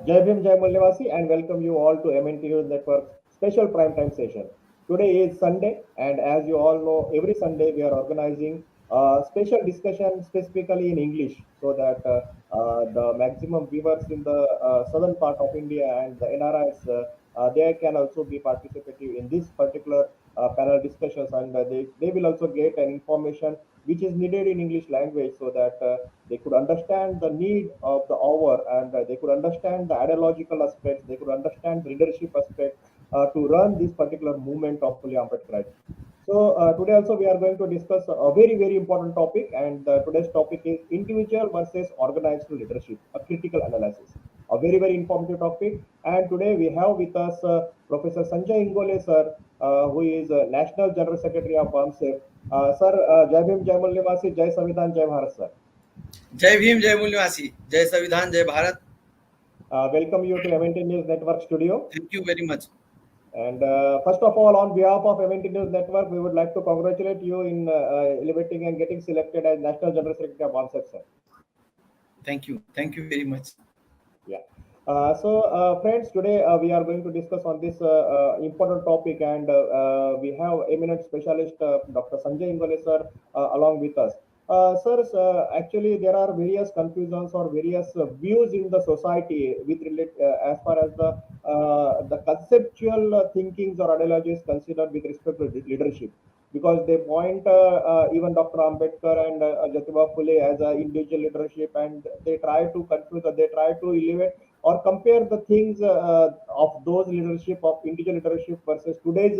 Jai Bhim, Jai Mulnivasi, and welcome you all to MNT News Network's special prime time session. Today is Sunday, and as you all know, every Sunday we are organizing a special discussion specifically in English so that the maximum viewers in the southern part of India and the NRIs they can also be participative in this particular panel discussions, and they will also get an information which is needed in English language so that they could understand the need of the hour, and they could understand the ideological aspects, they could understand the leadership aspect to run this particular movement of fully Ambedkar. So today also we are going to discuss a very important topic, and today's topic is individual versus organizational leadership, a critical analysis. A very informative topic, and today we have with us Professor Sanjay Ingole sir, who is National General Secretary of BAMCEF. Sir, Jai Bhim, Jai Mulnivasi, Jai Samvidhan, Jai Bharat, sir. जय भीम जय मूल्यवासी जय संविधान जय Bharat. Welcome you to MNT News Network studio. Thank you very much. And first of all, on behalf of MNT News Network, we would like to congratulate you in elevating and getting selected as National General Secretary of BAMCEF, sir. Thank you very much. Yeah. So friends, today we are going to discuss on this important topic, and we have eminent specialist Dr. Sanjay Ingole sir along with us. Sirs, actually there are various confusions or various views in the society with as far as the conceptual thinkings or ideologies considered with respect to leadership, because they point even Dr. Ambedkar and Jyotiba Phule as individual leadership, and they try to confuse or they try to elevate or compare the things of those leadership of individual leadership versus today's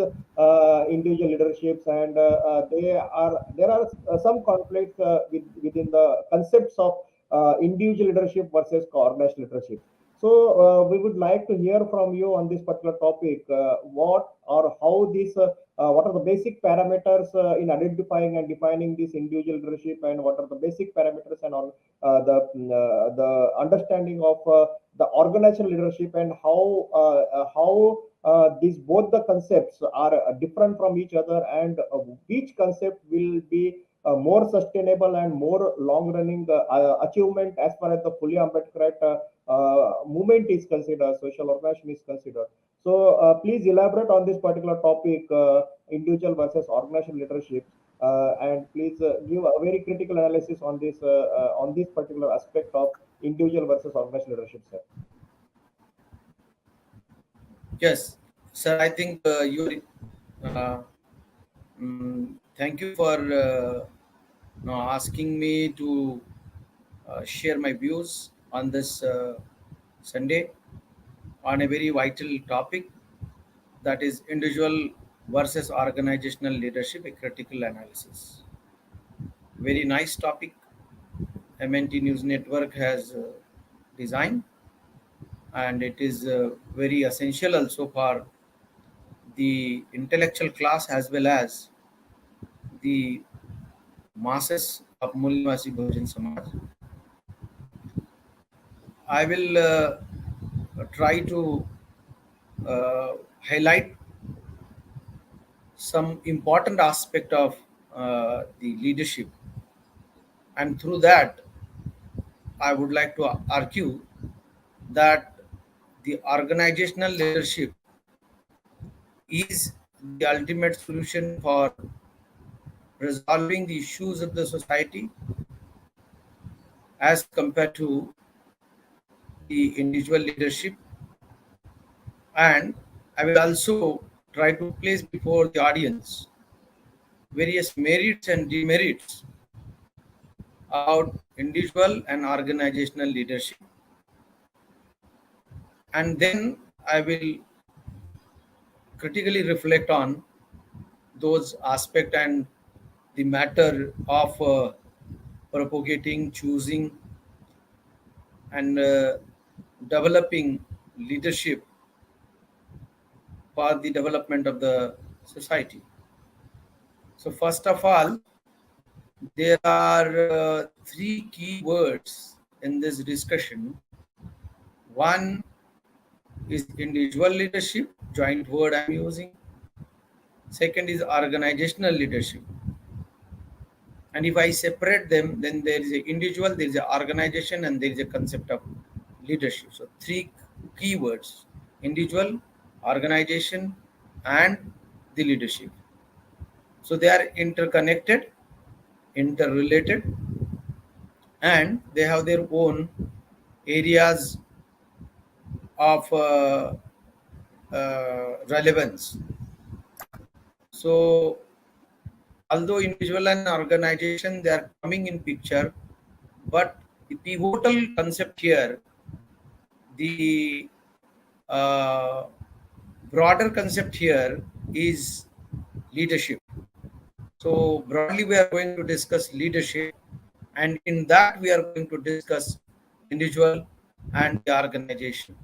individual leaderships, and there are some conflicts within the concepts of individual leadership versus organizational leadership. So we would like to hear from you on this particular topic. What or how this what are the basic parameters in identifying and defining this individual leadership, and what are the basic parameters and on the understanding of the organizational leadership, and how these both the concepts are different from each other, and which concept will be more sustainable and more long running achievement as far as the fully Ambedkar movement is considered, social organization is considered. So please elaborate on this particular topic, individual versus organizational leadership, and please give a very critical analysis on this particular aspect of individual versus organizational leadership, sir. Yes, sir. I think thank you for asking me to share my views on this Sunday on a very vital topic, that is individual versus organizational leadership, a critical analysis. Very nice topic MNT News Network has designed, and it is very essential also for the intellectual class as well as the masses of Mulnivasi Bahujan Samaj. I will try to highlight some important aspect of the leadership, and through that I would like to argue that the organizational leadership is the ultimate solution for resolving the issues of the society as compared to the individual leadership. And I will also try to place before the audience various merits and demerits about individual and organizational leadership. And then I will critically reflect on those aspects and the matter of propagating, choosing, and developing leadership for the development of the society. So first of all, there are three key words in this discussion. One is individual leadership, joint word I'm using. Second is organizational leadership. And if I separate them, then there is an individual, there is an organization, and there is a concept of leadership. So three keywords: individual, organization, and the leadership. So they are interconnected, interrelated, and they have their own areas of relevance. So although individual and organization they are coming in picture, but the pivotal concept here, the uh, broader concept here is leadership. So broadly we are going to discuss leadership, and in that we are going to discuss individual and the organization.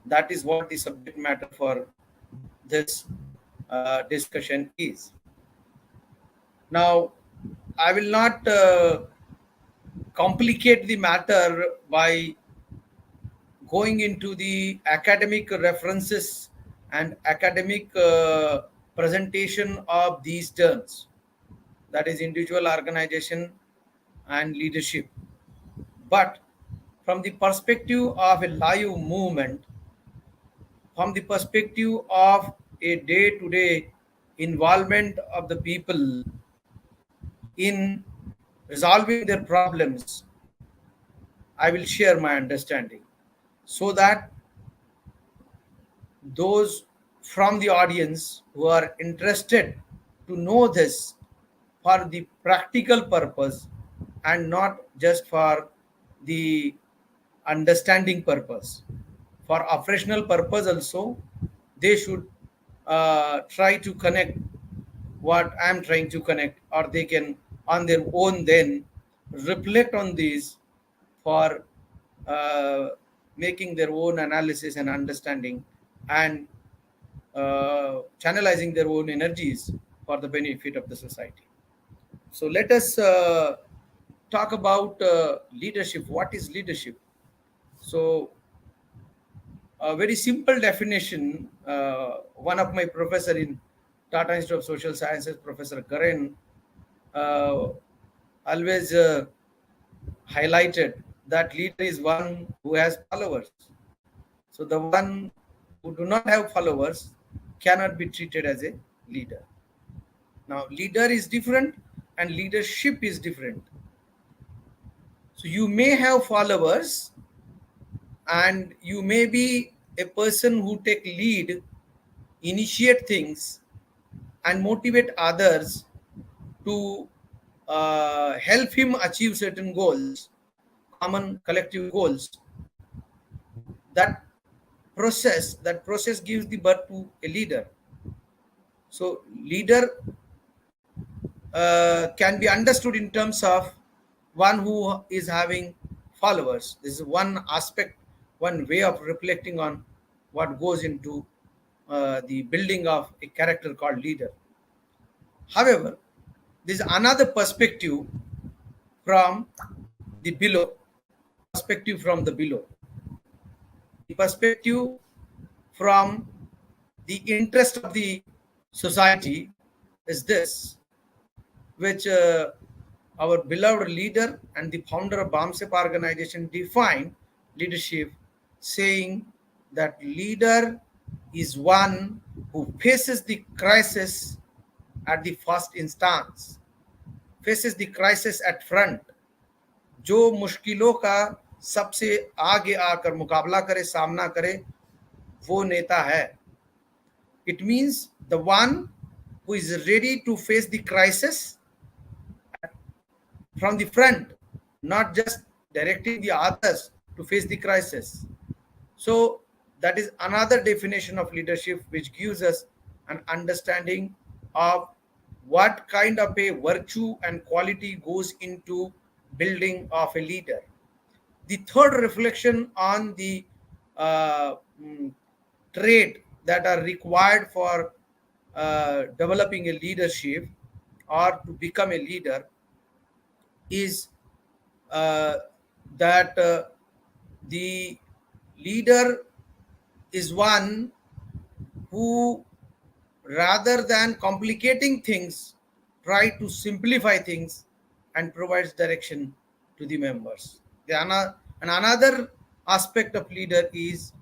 That is what the subject matter for this discussion is. Now, I will not complicate the matter by going into the academic references and academic presentation of these terms, that is individual, organization, and leadership. But from the perspective of a live movement, from the perspective of a day-to-day involvement of the people in resolving their problems, I will share my understanding so that those from the audience who are interested to know this for the practical purpose and not just for the understanding purpose, for operational purpose also, they should try to connect what I'm trying to connect, or they can on their own then reflect on these for uh, making their own analysis and understanding, and channelizing their own energies for the benefit of the society. So let us talk about leadership. What is leadership? So a very simple definition. One of my professor in Tata Institute of Social Sciences, Professor Karen, uh, always highlighted that leader is one who has followers. So the one who do not have followers cannot be treated as a leader. Now, leader is different and leadership is different. So you may have followers and you may be a person who take lead, initiate things, and motivate others to help him achieve certain goals, common collective goals. That process gives the birth to a leader. So leader can be understood in terms of one who is having followers. This is one aspect, one way of reflecting on what goes into the building of a character called leader. However, there is another perspective from the below, perspective from the below, the perspective from the interest of the society is this, which our beloved leader and the founder of BAMCEF organization defined leadership, saying that leader is one who faces the crisis at the first instance, faces the crisis at front, जो मुश्किलों का सबसे आगे आकर मुकाबला करे, सामना करे, वो नेता है. It means the one who is ready to face the crisis from the front, not just directing the others to face the crisis. So that is another definition of leadership, which gives us an understanding of what kind of a virtue and quality goes into building of a leader. The third reflection on the uh, mm, trait that are required for developing a leadership or to become a leader is uh, that the leader is one who, rather than complicating things, try to simplify things and provides direction to the members. And another aspect of leader is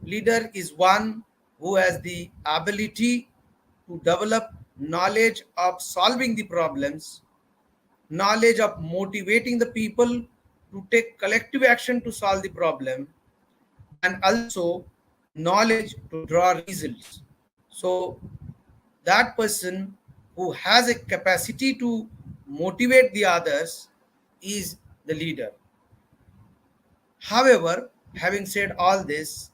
leader is one who has the ability to develop knowledge of solving the problems, knowledge of motivating the people to take collective action to solve the problem, and also knowledge to draw results. So that person who has a capacity to motivate the others is the leader. However, having said all this,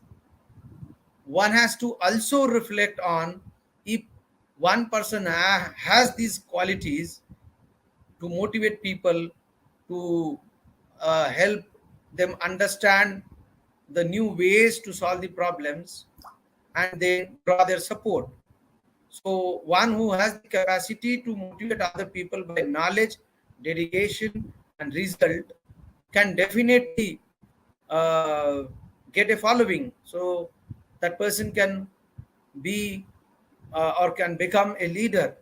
one has to also reflect on, if one person has these qualities to motivate people, to help them understand the new ways to solve the problems, and then draw their support. So one who has the capacity to motivate other people by knowledge, dedication, and result can definitely uh, get a following. So that person can be or can become a leader.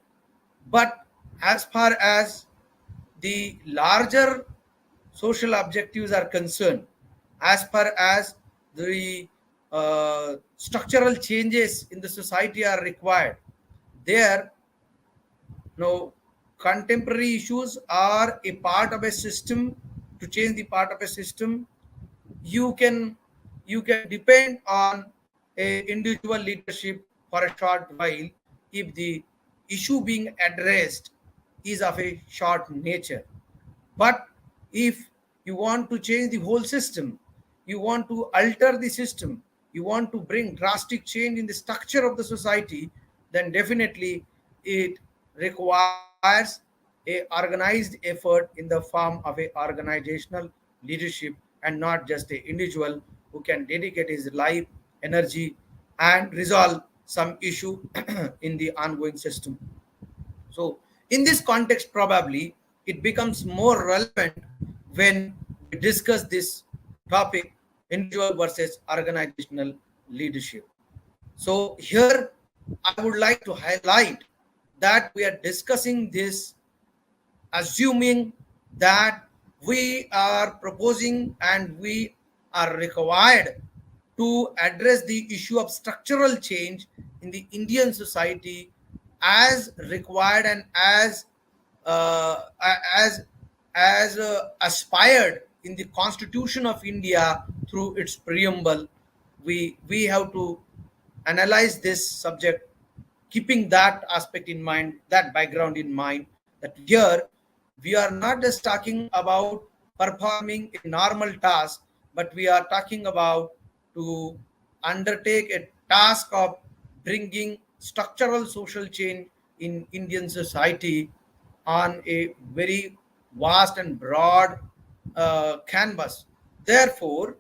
But as far as the larger social objectives are concerned, as far as the structural changes in the society are required, there, no, contemporary issues are a part of a system. To change the part of a system, you can depend on a individual leadership for a short while if the issue being addressed is of a short nature. But if you want to change the whole system, you want to alter the system, you want to bring drastic change in the structure of the society, then definitely it requires a organized effort in the form of a organizational leadership, and not just a individual who can dedicate his life, energy, and resolve some issue in the ongoing system. So, in this context, probably it becomes more relevant when we discuss this topic, individual versus organizational leadership. So, here I would like to highlight that we are discussing this assuming that we are proposing and we are required to address the issue of structural change in the Indian society as required and uh, as aspired in the Constitution of India through its preamble. We have to analyze this subject keeping that aspect in mind, that background in mind, that here we are not just talking about performing a normal task, but we are talking about to undertake a task of bringing structural social change in Indian society on a very vast and broad canvas. Therefore,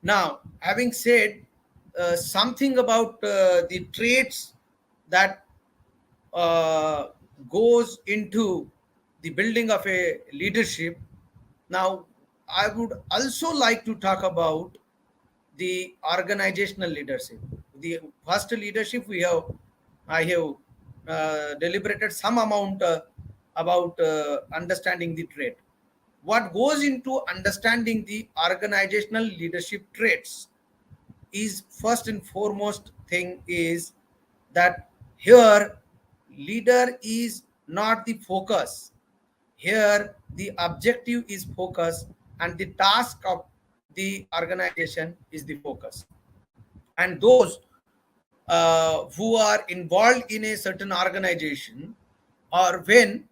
now, having said something about the traits that uh, goes into the building of a leadership, now I would also like to talk about the organizational leadership. The first leadership I have deliberated some amount about understanding the trait. What goes into understanding the organizational leadership traits is first and foremost thing is that here leader is not the focus. Here the objective is focus and the task of the organization is the focus. And those who are involved in a certain organization, or when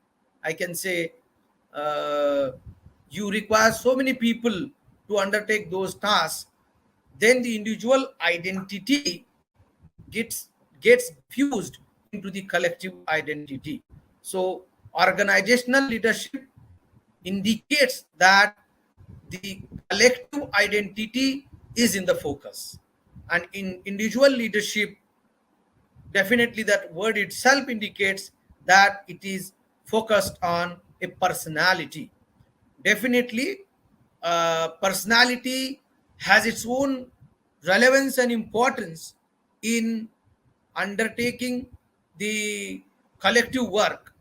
I can say uh, you require so many people to undertake those tasks, then the individual identity gets diffused into the collective identity. So organizational leadership indicates that the collective identity is in the focus, and in individual leadership, definitely that word itself indicates that it is focused on a personality. Definitely personality has its own relevance and importance in undertaking the collective work,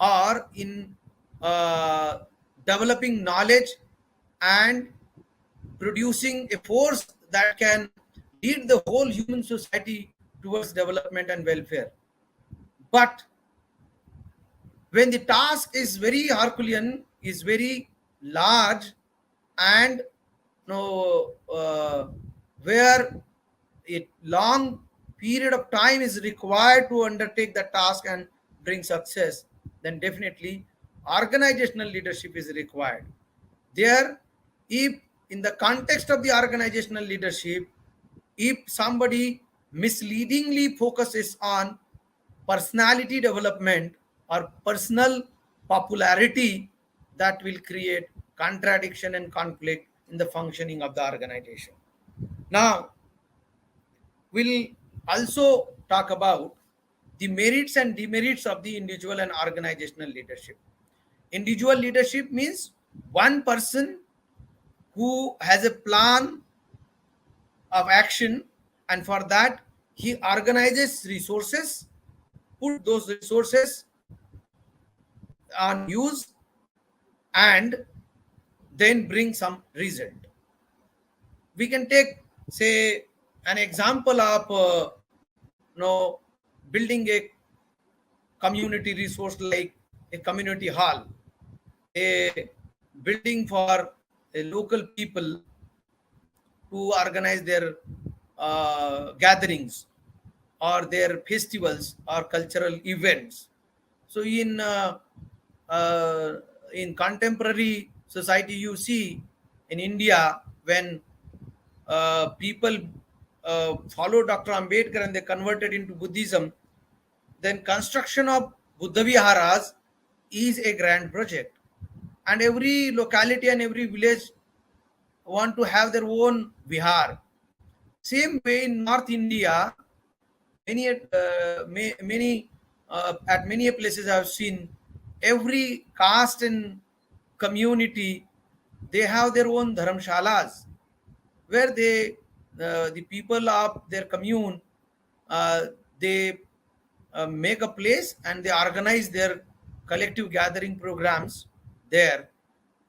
or in uh, developing knowledge and producing a force that can lead the whole human society towards development and welfare. But when the task is very Herculean, is very large, and no, where a long period of time is required to undertake the task and bring success, then definitely organizational leadership is required. There, if in the context of the organizational leadership, if somebody misleadingly focuses on personality development or personal popularity, that will create contradiction and conflict in the functioning of the organization. Now, we'll also talk about the merits and demerits of the individual and organizational leadership. Individual leadership means one person who has a plan of action, and for that he organizes resources, put those resources on use, and then bring some result. We can take, say, an example of building a community resource like a community hall, a building for a local people to organize their gatherings or their festivals or cultural events. So uh, in contemporary society, you see in India, when people follow Dr. Ambedkar and they converted into Buddhism, then construction of Buddha Viharas is a grand project, and every locality and every village want to have their own vihar. Same way in North India, many at many places I have seen, every caste and community, they have their own dharamshalas, where the people of their commune, uh, they make a place and they organize their collective gathering programs there.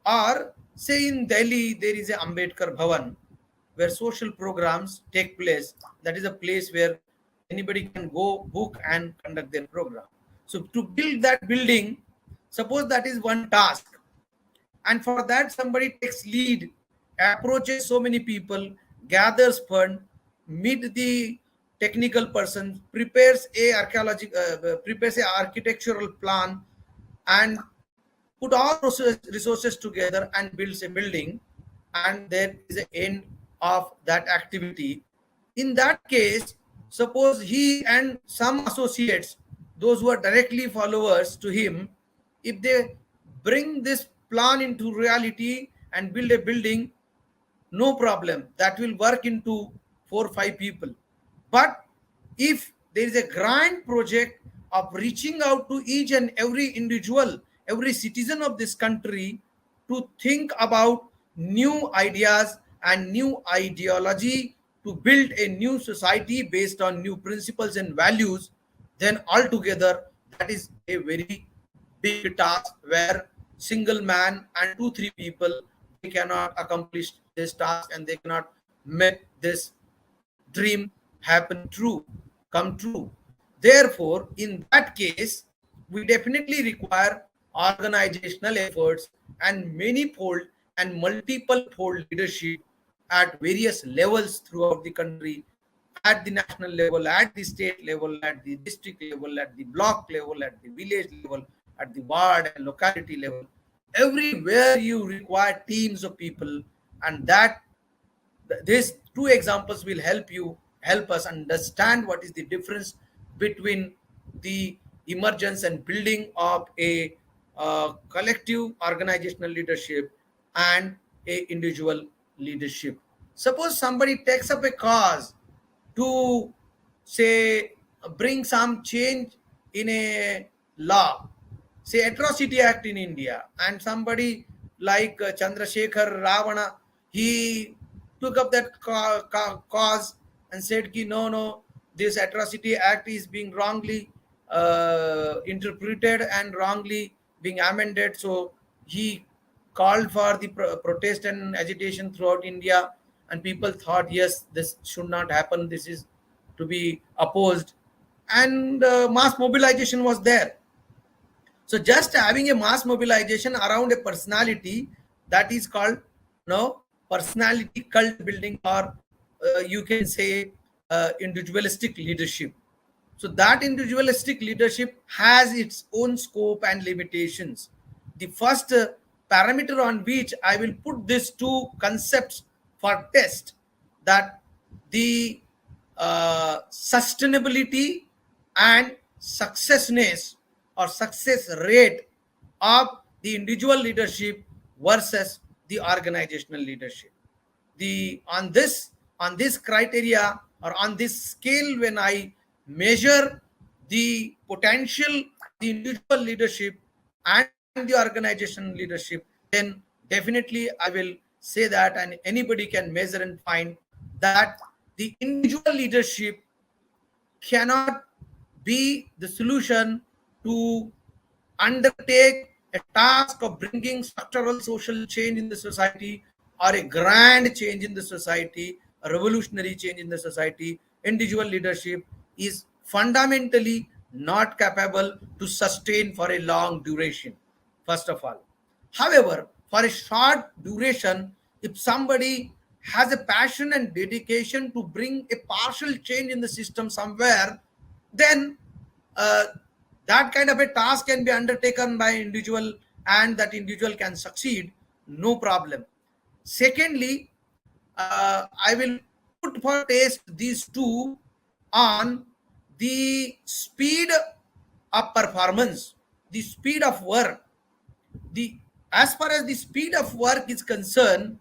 Or say in Delhi, there is a Ambedkar Bhavan where social programs take place. That is a place where anybody can go book and conduct their program. So to build that building, suppose that is one task, and for that somebody takes lead, approaches so many people, gathers fund, meet the technical person, prepares a architectural plan, and put all resources together and builds a building, and there is an end of that activity. In that case, suppose he and some associates, those who are directly followers to him, if they bring this plan into reality and build a building, no problem, that will work into 4 or 5 people. But if there is a grand project of reaching out to each and every individual, every citizen of this country, to think about new ideas and new ideology to build a new society based on new principles and values, then altogether that is a very big task, where single man and 2 3 people, they cannot accomplish this task and they cannot make this dream happen true, come true. Therefore, in that case, we definitely require organizational efforts and many-fold and multiple-fold leadership at various levels throughout the country, at the national level, at the state level, at the district level, at the block level, at the village level, at the ward and locality level. Everywhere you require teams of people, and that these two examples will help us understand what is the difference between the emergence and building of a collective organizational leadership and a individual leadership. Suppose somebody takes up a cause to, say, bring some change in a law, say atrocity act in India, and somebody like Chandrasekhar Ravana, he took up that cause and said ki no, this atrocity act is being wrongly interpreted and wrongly being amended. So he called for the protest and agitation throughout India, and people thought, yes, this should not happen, this is to be opposed, and mass mobilization was there. So just having a mass mobilization around a personality, that is called no personality cult building, or you can say individualistic leadership. So that individualistic leadership has its own scope and limitations. The first parameter on which I will put these two concepts for test, that the sustainability and successness or success rate of the individual leadership versus the organizational leadership. The on this criteria or on this scale, when I measure the potential of the individual leadership and the organizational leadership, then definitely I will say that, and anybody can measure and find that the individual leadership cannot be the solution to undertake a task of bringing structural social change in the society, or a grand change in the society, a revolutionary change in the society. Individual leadership is fundamentally not capable to sustain for a long duration, first of all. However, for a short duration, if somebody has a passion and dedication to bring a partial change in the system somewhere, then uh, that kind of a task can be undertaken by individual, and that individual can succeed, no problem. Secondly, I will put for test these two on the speed of performance, the speed of work. The As far as the speed of work is concerned,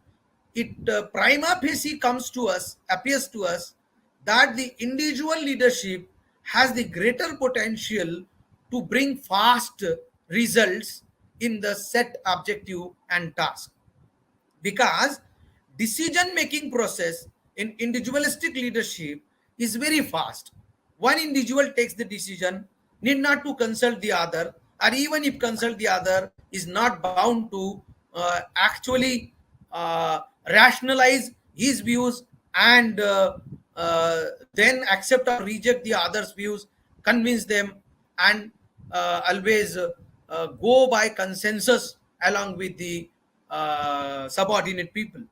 it prima facie comes to us, appears to us, that the individual leadership has the greater potential to bring fast results in the set objective and task, because decision making process in individualistic leadership is very fast. One individual takes the decision, need not to consult the other, or even if consult the other, is not bound to actually rationalize his views, and then accept or reject the others views, convince them, and always go by consensus along with the subordinate people.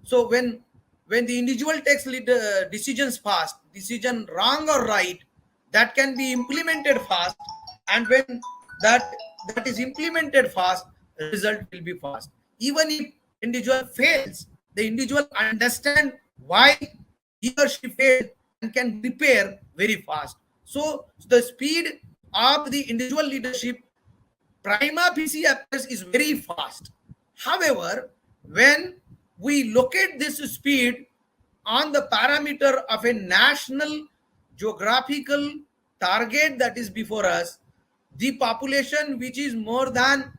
So when the individual takes decisions fast, decision wrong or right, that can be implemented fast, and when that that is implemented fast, result will be fast. Even if individual fails, the individual understand why he or she failed and can repair very fast. So the speed of the individual leadership prima facie appears is very fast. However, when we locate this speed on the parameter of a national geographical target that is before us, the population which is more than,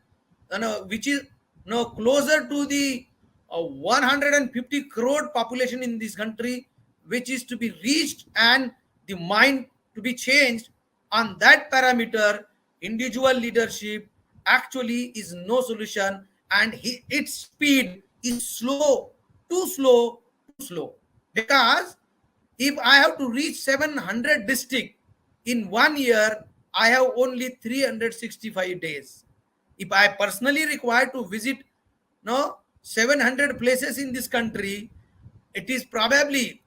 which is closer to the 150 crore population in this country, which is to be reached and the mind to be changed, on that parameter, individual leadership actually is no solution, and its speed is slow, too slow, too slow. Because if I have to reach 700 district in 1 year, I have only 365 days. If I personally require to visit 700 places in this country, it is probably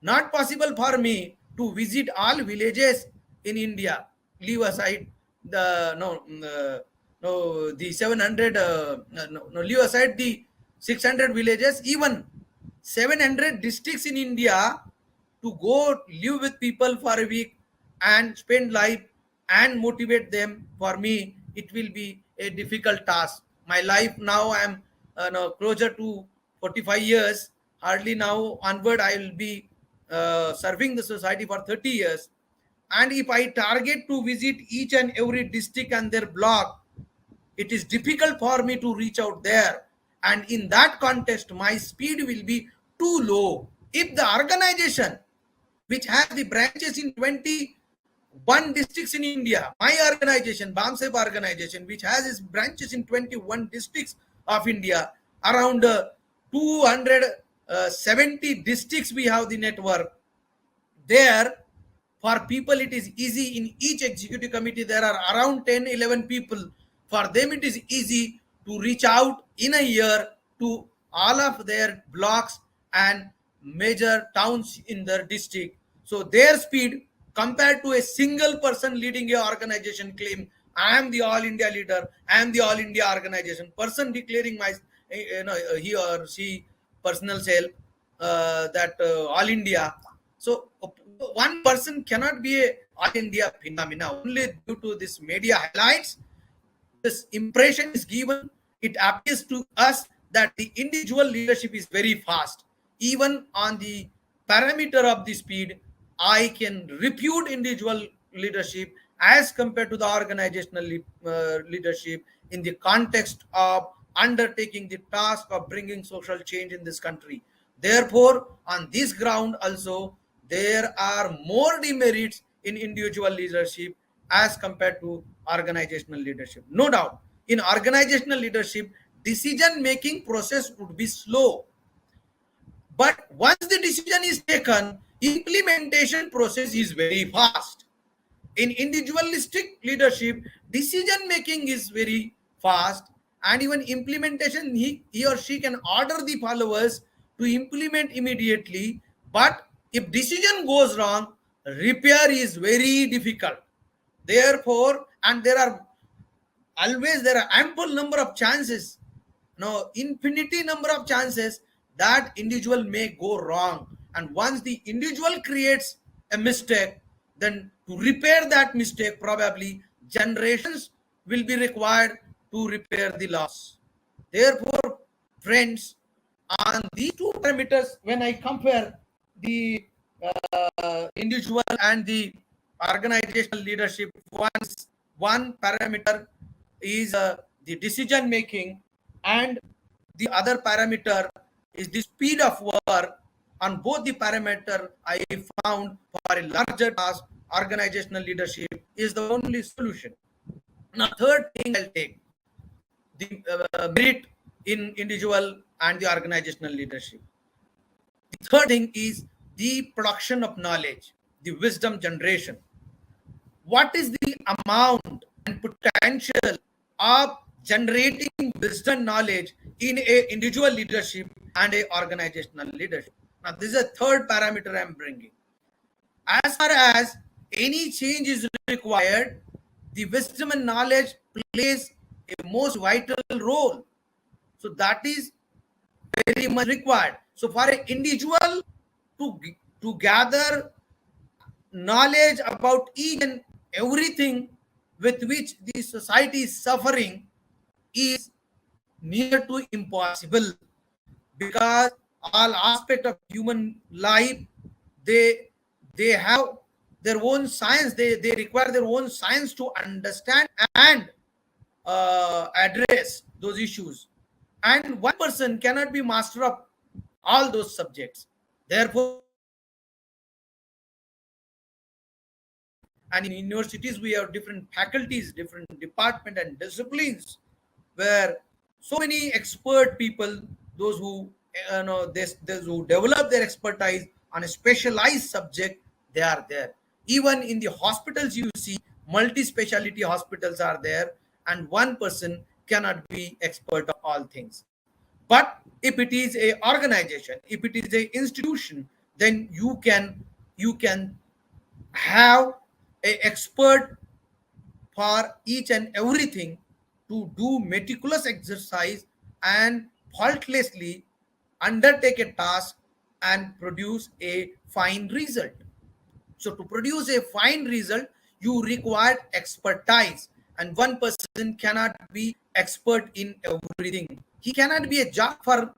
not possible for me to visit all villages in India. Leave aside the the 700 leave aside the 600 villages, even 700 districts in India, to go live with people for a week and spend life and motivate them. For me, it will be a difficult task. My life now, I am closer to 45 years. Hardly now onward, I will be serving the society for 30 years. And if I target to visit each and every district and their block, it is difficult for me to reach out there. And in that context, my speed will be too low. If the organization which has the branches in 21 districts in India, my organization, BAMCEF organization, which has its branches in 21 districts of India, around 200 70 districts we have the network. There, for people it is easy. In each executive committee there are around 10-11 people. For them it is easy to reach out in a year to all of their blocks and major towns in their district. So their speed compared to a single person leading a organization claim, I am the all India leader, I am the all India organization person declaring my he or she personal self, that all India. So one person cannot be a all India phenomena. Only due to this media highlights, this impression is given. It appears to us that the individual leadership is very fast. Even on the parameter of the speed, I can repute individual leadership as compared to the organizational leadership in the context of undertaking the task of bringing social change in this country. Therefore, on this ground also, there are more demerits in individual leadership as compared to organizational leadership. No doubt, in organizational leadership, decision making process would be slow. But once the decision is taken, implementation process is very fast. In individualistic leadership, decision making is very fast, and even implementation, he or she can order the followers to implement immediately. But if decision goes wrong, repair is very difficult. Therefore, and there are ample number of chances, no, infinity number of chances that individual may go wrong. And once the individual creates a mistake, then to repair that mistake, probably generations will be required to repair the loss. Therefore, friends, on these two parameters, when I compare the individual and the organizational leadership, one parameter is the decision making, and the other parameter is the speed of work. On both the parameter, I found for a larger task, organizational leadership is the only solution. Now, third thing I'll take the merit in individual and the organizational leadership. The third thing is the production of knowledge, the wisdom generation. What is the amount and potential of generating wisdom knowledge in a individual leadership and a organizational leadership? Now, this is a third parameter I'm bringing. As far as any change is required, the wisdom and knowledge plays a most vital role. So that is very much required. So for an individual to gather knowledge about each and everything with which the society is suffering is near to impossible, because all aspect of human life, they they have their own science, they require their own science to understand and address those issues, and one person cannot be master of all those subjects. Therefore, and in universities we have different faculties, different department and disciplines, where so many expert people, those who those who develop their expertise on a specialized subject, they are there. Even in the hospitals, you see multi-speciality hospitals are there, and one person cannot be expert of all things. But if it is a organization, if it is a institution, then you can have a expert for each and everything to do meticulous exercise and faultlessly undertake a task and produce a fine result. So to produce a fine result, you require expertise, and one person cannot be expert in everything. He cannot be a job for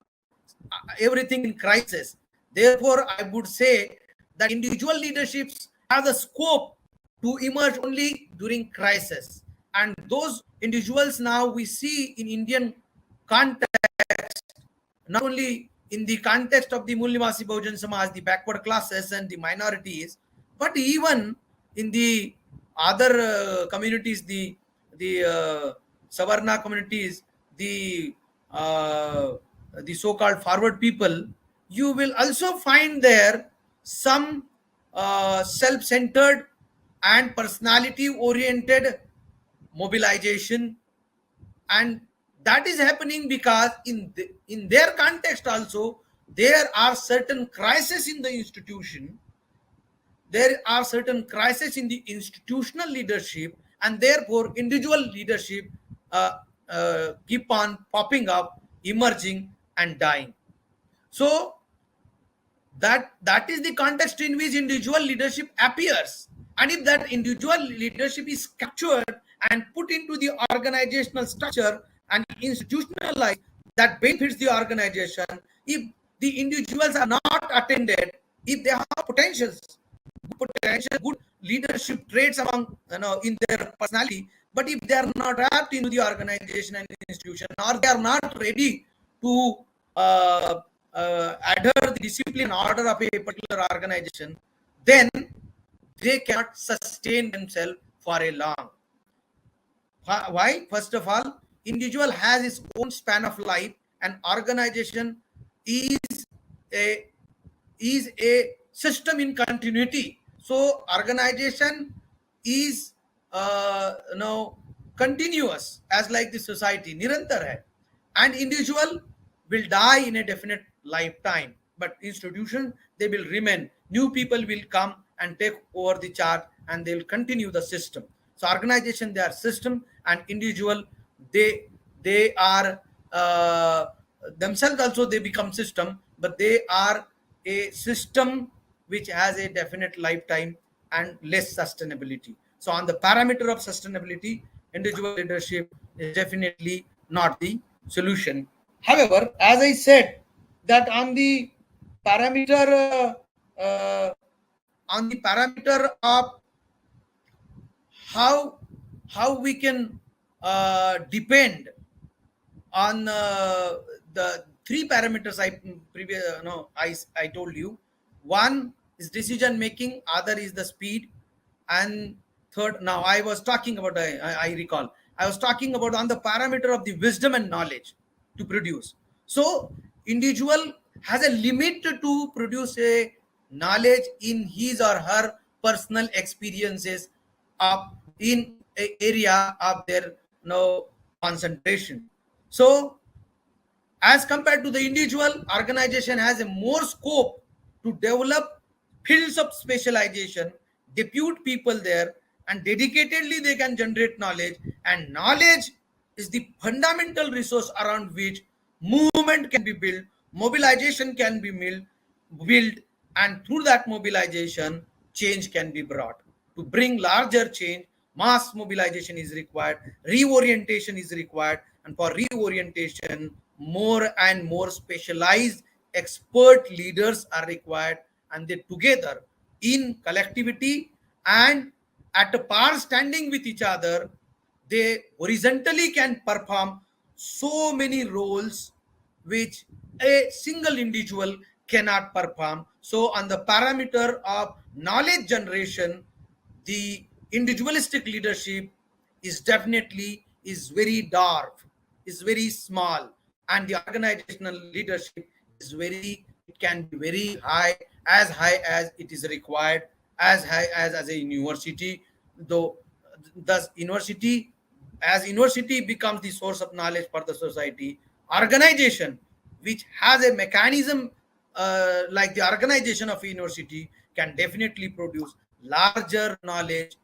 everything in crisis. Therefore, I would say that individual leaderships have the scope to emerge only during crisis. And those individuals now we see in Indian context, not only in the context of the Mulimasi Bahujan Samaj, the backward classes and the minorities, but even in the other communities, the Savarna communities, the so-called forward people, you will also find there some self-centered and personality-oriented mobilization, and that is happening because in their context also there are certain crises in the institution, there are certain crises in the institutional leadership, and therefore individual leadership uh, keep on popping up, emerging and dying. So that is the context in which individual leadership appears, and if that individual leadership is captured and put into the organizational structure and institutionalized, that benefits the organization. If the individuals are not attended, if they have potential good leadership traits among, in their personality, but if they are not wrapped into the organization and institution, or they are not ready to uh, adhere the discipline order of a particular organization, then they cannot sustain themselves for a long. Why? First of all, individual has its own span of life, and organization is a system in continuity. So organization is continuous, as like the society nirantar hai, and individual will die in a definite lifetime, but institution, they will remain. New people will come and take over the charge, and they will continue the system. So organization, they are system, and individual, they are themselves also, they become system, but they are a system which has a definite lifetime and less sustainability. So on the parameter of sustainability, individual leadership is definitely not the solution. However, as I said, that parameter uh, on the parameter of how we can depend on the three parameters I told you. One is decision making, other is the speed, and third, now I was talking about, I recall, I was talking about on the parameter of the wisdom and knowledge to produce. So individual has a limit to produce a knowledge in his or her personal experiences of in a area of their concentration. So as compared to the individual, organization has a more scope to develop fields of specialization, depute people there, and dedicatedly they can generate knowledge. And knowledge is the fundamental resource around which movement can be built, mobilization can be built, and through that mobilization, change can be brought. To bring larger change, mass mobilization is required, reorientation is required, and for reorientation, more and more specialized expert leaders are required, and they together in collectivity and at a par standing with each other, they horizontally can perform so many roles which a single individual cannot perform. So on the parameter of knowledge generation, the individualistic leadership is definitely is very dark, is very small, and the organizational leadership is very, it can be very high as it is required, as high as a university. Though thus university, as university becomes the source of knowledge for the society, organization which has a mechanism like the organization of a university can definitely produce larger knowledge,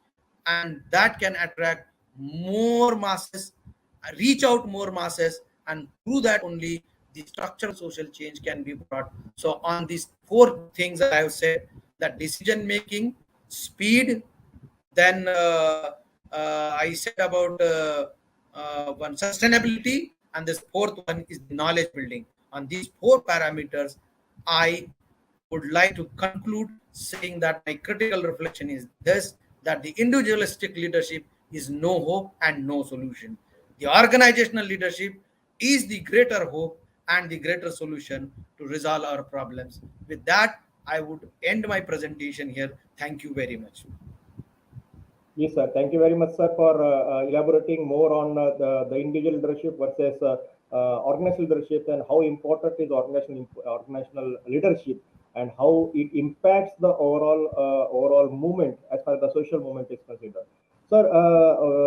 and that can attract more masses, reach out more masses, and through that only the structural social change can be brought. So on these four things that I have said, that decision making, speed, then I said about one sustainability, and this fourth one is the knowledge building. On these four parameters, I would like to conclude saying that my critical reflection is this: that the individualistic leadership is no hope and no solution. The organizational leadership is the greater hope and the greater solution to resolve our problems. With that, I would end my presentation here. Thank you very much. Yes, sir. Thank you very much, sir, for elaborating more on the individual leadership versus organizational leadership and how important is organizational leadership and how it impacts the overall movement as far as the social movement is considered. Sir,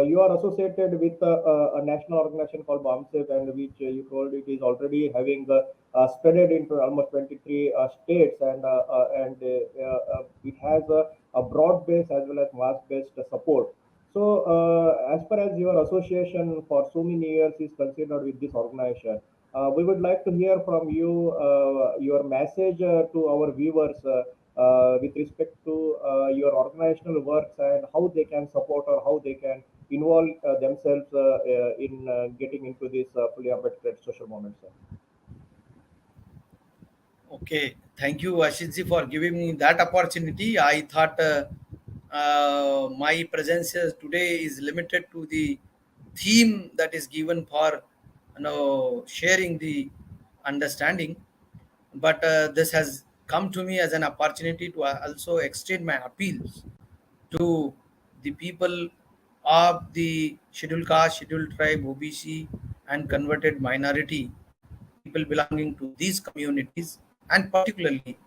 you are associated with a national organization called BAMCEF, and which you told it is already having spread into almost 23 states, and it has a broad base as well as mass-based support. So, as far as your association for so many years is considered with this organization, we would like to hear from you your message to our viewers with respect to your organizational works and how they can support or how they can involve themselves in getting into this fully embedded social movement, sir. Okay, thank you, Ashitji, for giving me that opportunity. I thought my presence here today is limited to the theme that is given for sharing the understanding, but this has come to me as an opportunity to also extend my appeals to the people of the scheduled caste, scheduled tribe, OBC, and converted minority, people belonging to these communities, and particularly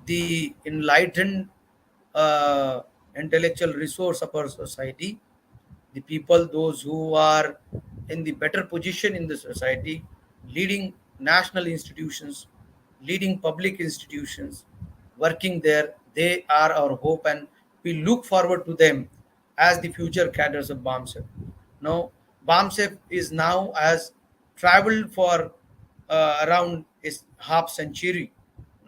the enlightened uh, intellectual resource of our society, the people, those who are in the better position in the society, leading national institutions, leading public institutions, working there. They are our hope, and we look forward to them as the future cadres of BAMCEF. Now, BAMCEF is now has traveled for around a half century.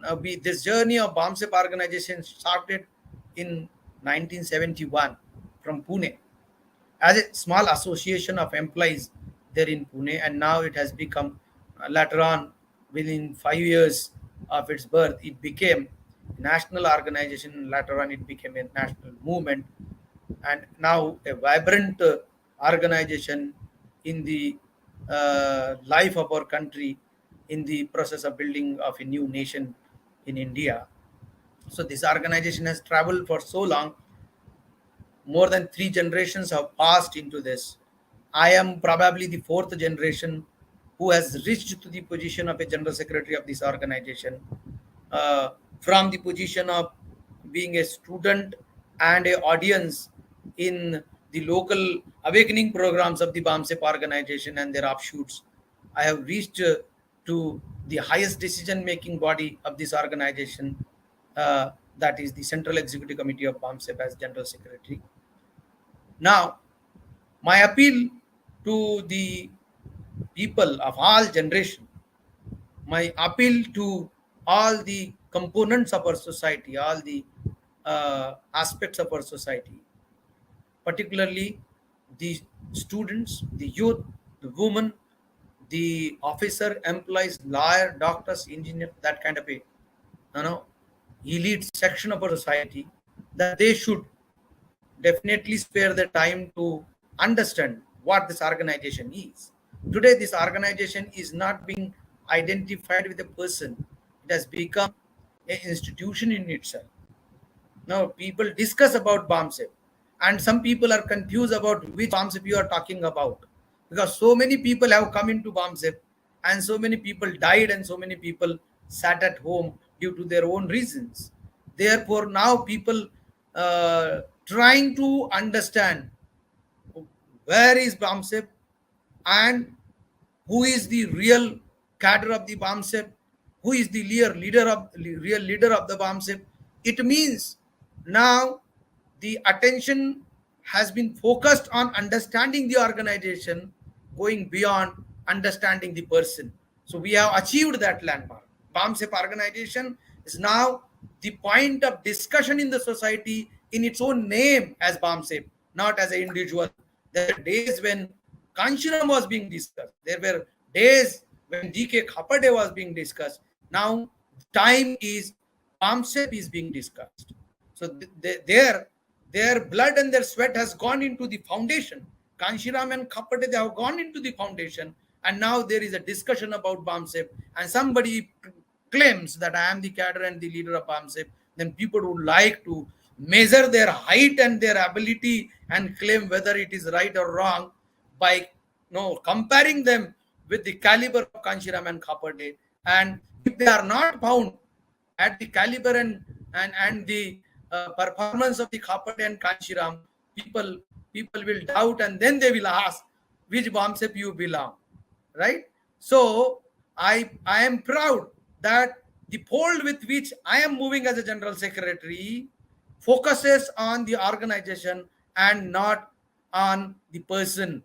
Now, this journey of BAMCEF organization started in 1971 from Pune as a small association of employees there in Pune, and now it has become later on, within 5 years of its birth, it became a national organization. Later on, it became a national movement, and now a vibrant organization in the life of our country, in the process of building of a new nation in India. So this organization has traveled for so long, more than three generations have passed into this. I am probably the fourth generation who has reached to the position of a general secretary of this organization, uh, from the position of being a student and a audience in the local awakening programs of the BAMCEP organization and their offshoots. I have reached to the highest decision making body of this organization, that is the Central Executive Committee of BAMCEP as General Secretary. Now, my appeal to the people of all generation, my appeal to all the components of our society, all the aspects of our society, particularly the students, the youth, the women, the officer, employees, lawyer, doctors, engineer, that kind of a elite section of our society, that they should definitely spare the time to understand what this organization is. Today, this organization is not being identified with a person, it has become an institution in itself. Now, people discuss about BAMCEF, and some people are confused about which BAMCEF you are talking about, because so many people have come into BAMCEF, and so many people died, and so many people sat at home due to their own reasons. Therefore, now people trying to understand where is BAMCEF and who is the real cadre of the BAMCEF, who is the real leader of the BAMCEF. It means now the attention has been focused on understanding the organization, going beyond understanding the person. So we have achieved that landmark. BAMCEF organization is now the point of discussion in the society in its own name as BAMCEF, not as an individual. There were days when Kanshiram was being discussed. There were days when DK Khapade was being discussed. Now, time is BAMCEF is being discussed. So their blood and their sweat has gone into the foundation. Kanshiram and Khapade, they have gone into the foundation, and now there is a discussion about BAMCEF, and somebody claims that I am the cadre and the leader of BAMCEF, then people would like to measure their height and their ability and claim whether it is right or wrong by comparing them with the caliber of Kanshiram and Copper Day. And if they are not found at the caliber and the performance of the Copper Day and Kanshiram, people will doubt, and then they will ask which BAMCEF you belong, right? So I am proud that the fold with which I am moving as a general secretary focuses on the organization and not on the person.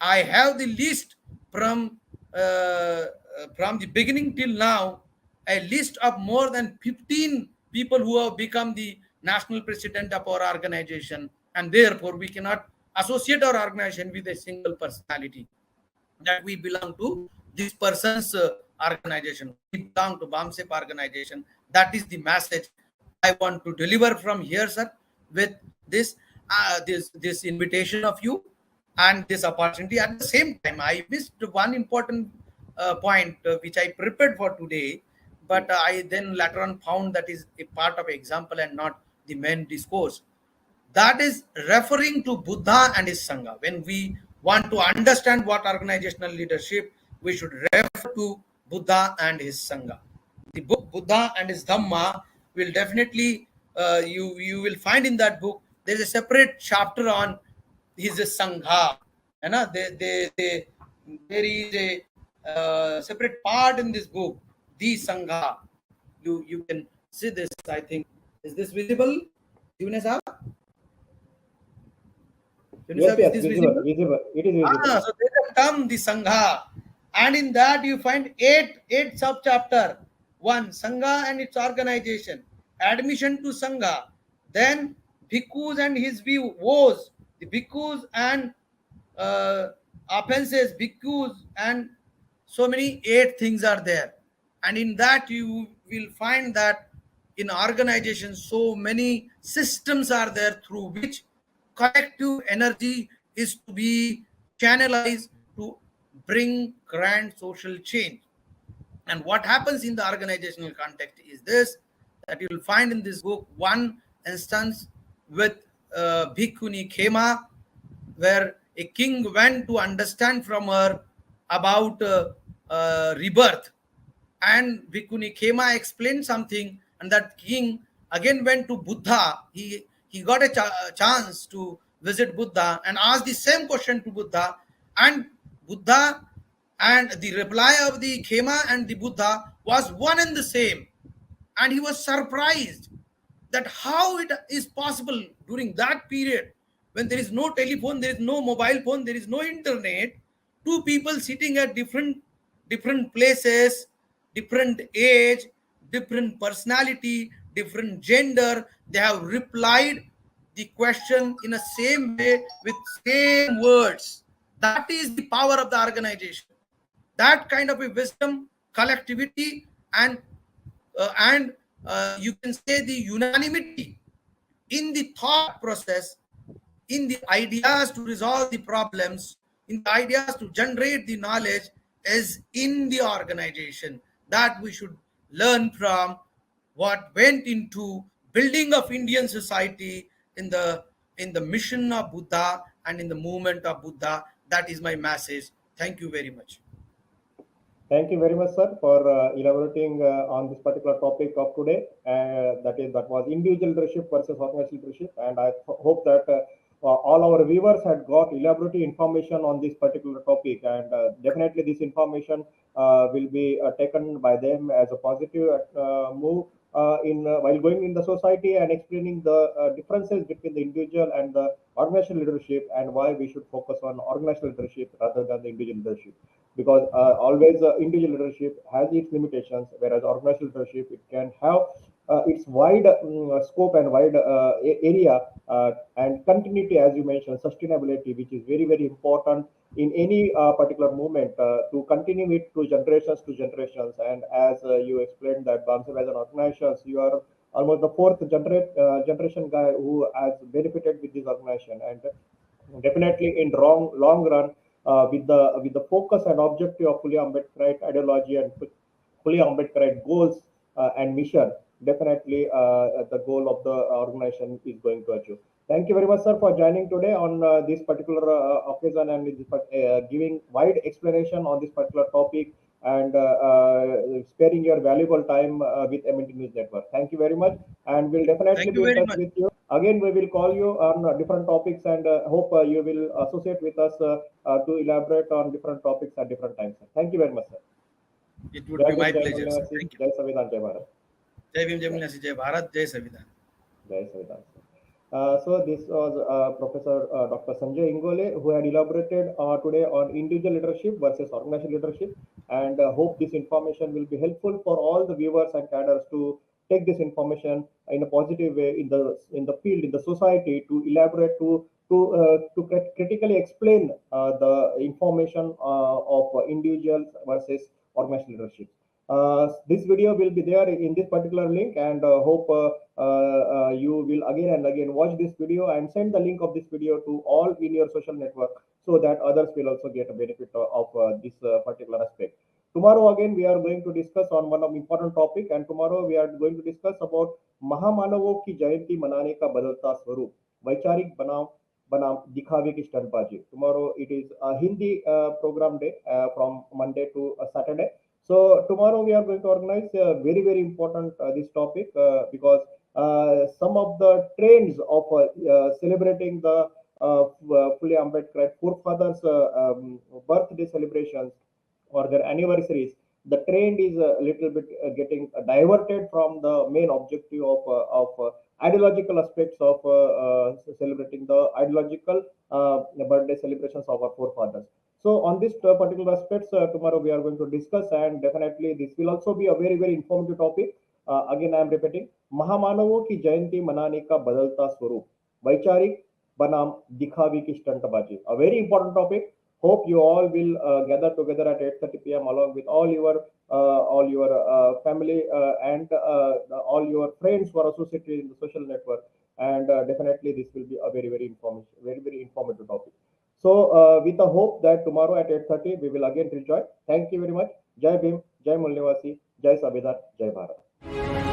I have the list from the beginning till now, a list of more than 15 people who have become the national president of our organization, and therefore we cannot associate our organization with a single personality that we belong to this person's organization. We belong to BAMCEF organization. That is the message I want to deliver from here, sir, with this this invitation of you and this opportunity. At the same time, I missed one important point which I prepared for today, but I then later on found that is a part of example and not the main discourse. That is referring to Buddha and his Sangha. When we want to understand what organizational leadership, we should refer to Buddha and his Sangha. The book Buddha and his Dhamma will definitely, you will find in that book, there is a separate chapter on his Sangha. You know, there is a separate part in this book, the Sangha. You can see this, I think. Is this visible? Yunus, Yes, is yes, this visible, visible? visible. It is visible. So there is a term, the Sangha. And in that you find eight sub-chapter. One, Sangha and its organization. Admission to Sangha. Then bhikkhus and his woes. The bhikkhus and offenses, bhikkhus, and so many 8 things are there. And in that you will find that in organizations so many systems are there through which collective energy is to be channelized to bring grand social change. And what happens in the organizational context is this, that you will find in this book one instance with Bhikkhuni Khema, where a king went to understand from her about rebirth. And Bhikkhuni Khema explained something, and that king again went to Buddha. He got a chance to visit Buddha and asked the same question to Buddha, and Buddha and the reply of the Khema and the Buddha was one and the same. And he was surprised that how it is possible during that period when there is no telephone, there is no mobile phone, there is no internet, two people sitting at different places, different age, different personality, different gender, they have replied the question in the same way with same words. That is the power of the organization. That kind of a wisdom, collectivity, and you can say the unanimity in the thought process, in the ideas to resolve the problems, in the ideas to generate the knowledge is in the organization, that we should learn from what went into building of Indian society in the mission of Buddha and in the movement of Buddha. That is my message. Thank you very much. Thank you very much, sir, for elaborating on this particular topic of today. That was individual leadership versus organizational leadership, and I hope that all our viewers had got elaborate information on this particular topic, and definitely this information will be taken by them as a positive move in while going in the society and explaining the differences between the individual and the organizational leadership, and why we should focus on organizational leadership rather than the individual leadership, because always individual leadership has its limitations, whereas organizational leadership, it can have its wide scope and wide area, and continuity, as you mentioned, sustainability, which is very, very important in any particular movement, to continue it to generations. And as you explained that BAMCEF as an organization, you are almost the fourth generation guy who has benefited with this organization, and definitely in long run, with the focus and objective of fully Ambedkarite ideology and fully Ambedkarite goals and mission, definitely the goal of the organization is going to achieve. Thank you very much, sir, for joining today on this particular occasion and giving wide explanation on this particular topic and sparing your valuable time with MNT News Network. Thank you very much, and we'll definitely Thank you be in very touch much. with you. Again, we will call you on different topics and hope you will associate with us to elaborate on different topics at different times. Thank you very much, sir. It would Jai be Bhim, my Jai pleasure, sir. Mulnivasi, Thank you. Jai Samvidhan, Jai Bharat. Jai Bhim, Jai Yeah. Milnasi, Jai Bharat, Jai Samvidhan. Jai Savidan. So this was Professor Dr. Sanjay Ingole who had elaborated today on individual leadership versus organizational leadership, and hope this information will be helpful for all the viewers and cadres to take this information in a positive way in the field, in the society, to elaborate, to critically explain the information of individuals versus organizational leadership. This video will be there in this particular link, and hope you will again and again watch this video and send the link of this video to all in your social network so that others will also get a benefit of this particular aspect. Tomorrow again we are going to discuss on one of important topic, and tomorrow we are going to discuss about महामानवों की जयंती मनाने का बदलता स्वरूप, वैचारिक बनाम दिखावे की स्टंटबाजी. Tomorrow it is a Hindi program day from Monday to Saturday. So tomorrow we are going to organize very important this topic because some of the trends of celebrating the Fully Ambedkar forefathers' birthday celebrations or their anniversaries, the trend is a little bit getting diverted from the main objective of ideological aspects of celebrating the ideological birthday celebrations of our forefathers. So on this particular aspects, tomorrow we are going to discuss, and definitely this will also be a very informative topic. Again, I am repeating, महामानवों की जयंती मनाने का बदलता स्वरूप, वैचारिक बनाम दिखावे की स्टंटबाजी. A very important topic. Hope you all will gather together at 8:30 p.m. along with all your family and all your friends who are associated in the social network. And definitely this will be a very informative, very informative topic. So with the hope that tomorrow at 8:30 we will again rejoin. Thank you very much. Jai Bhim, Jai Mulnivasi, Jai Sabidar, Jai Bharat.